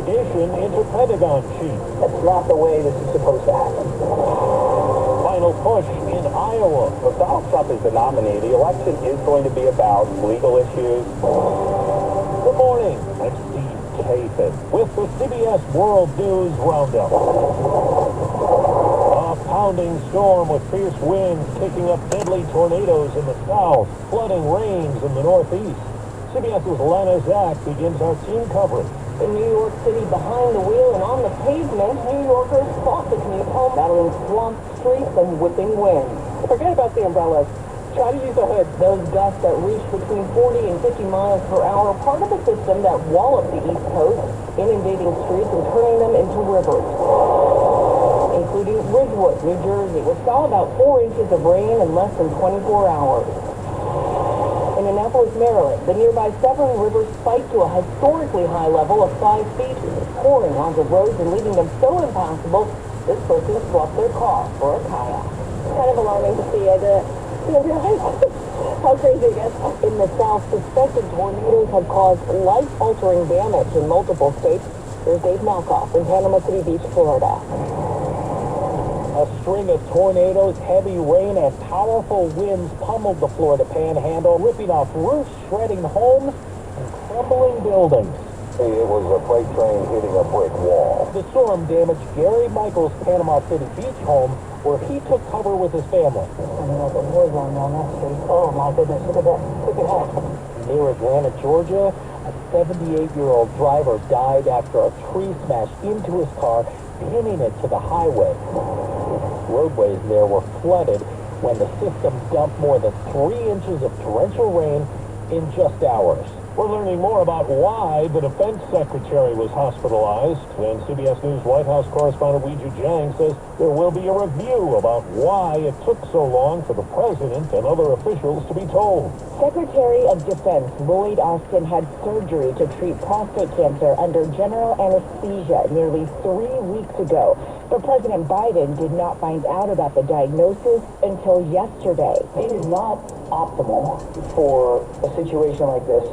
investigation into Pentagon chief. That's not the way this is supposed to happen. Final push in Iowa. If Donald Trump is the nominee, the election is going to be about legal issues. Good morning. I'm Steve Kathan with the CBS World News Roundup. A pounding storm with fierce winds kicking up deadly tornadoes in the south, flooding rains in the northeast. CBS's Lana Zach begins our team coverage. In New York City, behind the wheel and on the pavement, New Yorkers fought to commute home, battling swamped streets and whipping winds. Forget about the umbrellas. Try to use a hood. Those gusts that reach between 40 and 50 miles per hour are part of a system that walloped the East Coast, inundating streets and turning them into rivers, including Ridgewood, New Jersey, which saw about 4 inches of rain in less than 24 hours. In Annapolis, Maryland, the nearby Severn River spiked to a historically high level of 5 feet, pouring onto roads and leaving them so impassable, this person swapped their car for a kayak. It's kind of alarming to see. How crazy, I guess. In the South, suspected tornadoes have caused life-altering damage in multiple states. Here's Dave Malkoff in Panama City Beach, Florida. A string of tornadoes, heavy rain, and powerful winds pummeled the Florida Panhandle, ripping off roofs, shredding homes, and crumbling buildings. It was a freight train hitting a brick wall. The storm damaged Gary Michael's Panama City Beach home, where he took cover with his family. Oh my goodness, look at that. Look at that. Near Atlanta, Georgia, a 78-year-old driver died after a tree smashed into his car, pinning it to the highway. Roadways there were flooded when the system dumped more than 3 inches of torrential rain in just hours. We're learning more about why the defense secretary was hospitalized, and CBS News White House correspondent Weiju Jiang says there will be a review about why it took so long for the president and other officials to be told. Secretary of Defense Lloyd Austin had surgery to treat prostate cancer under general anesthesia nearly 3 weeks ago. But President Biden did not find out about the diagnosis until yesterday. It is not optimal for a situation like this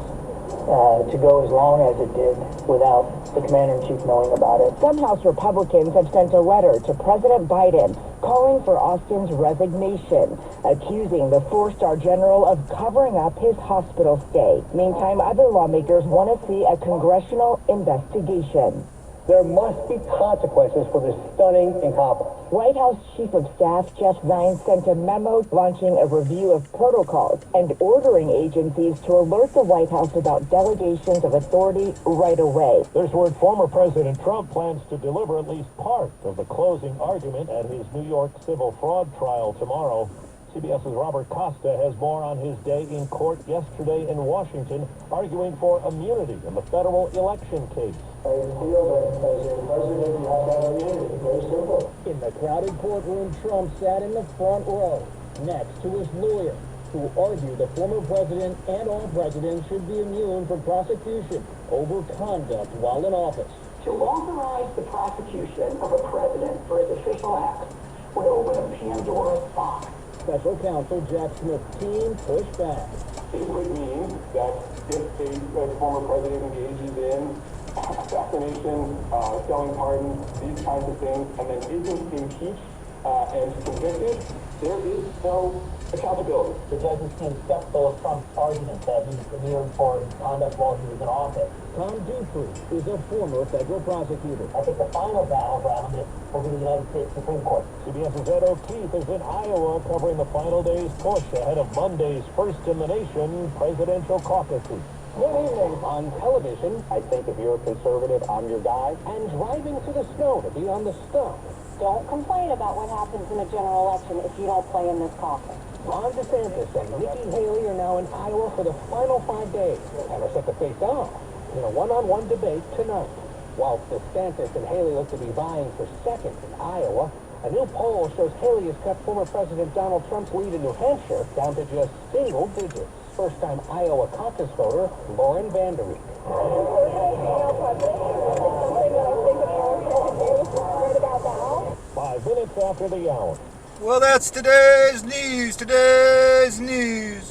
to go as long as it did without the commander-in-chief knowing about it. Some House Republicans have sent a letter to President Biden calling for Austin's resignation, accusing the four-star general of covering up his hospital stay. Meantime, other lawmakers want to see a congressional investigation. There must be consequences for this stunning incompetence. White House Chief of Staff Jeff Zients sent a memo launching a review of protocols and ordering agencies to alert the White House about delegations of authority right away. There's word former President Trump plans to deliver at least part of the closing argument at his New York civil fraud trial tomorrow. CBS's Robert Costa has more on his day in court yesterday in Washington, arguing for immunity in the federal election case. I feel that as a president, you have to have immunity. Very simple. In the crowded courtroom, Trump sat in the front row next to his lawyer, who argued the former president and all presidents should be immune from prosecution over conduct while in office. To authorize the prosecution of a president for his official acts would open a Pandora's box. Special counsel Jack Smith's team pushed back. It would mean that if a former president engages in assassination, selling pardons, these kinds of things, and then isn't impeached and convicted, there is no accountability. The judges seem skeptical of Trump's argument that he's immune for his conduct while he was in office. Tom Dupree is a former federal prosecutor. I think the final battleground is will be the United States Supreme Court. CBS's Ed O'Keefe is in Iowa covering the final day's push ahead of Monday's first-in-the-nation presidential caucuses. Good evening. On television, I think if you're a conservative, I'm your guy. and driving to the snow to be on the stump. Don't complain about what happens in a general election if you don't play in this caucus. Ron DeSantis and Nikki Haley are now in Iowa for the final 5 days and are set to face off in a one-on-one debate tonight. While DeSantis and Haley look to be vying for second in Iowa, a new poll shows Haley has cut former President Donald Trump's lead in New Hampshire down to just single digits. First-time Iowa caucus voter Lauren Vanderreek. 5 minutes after the hour. Well, that's today's news.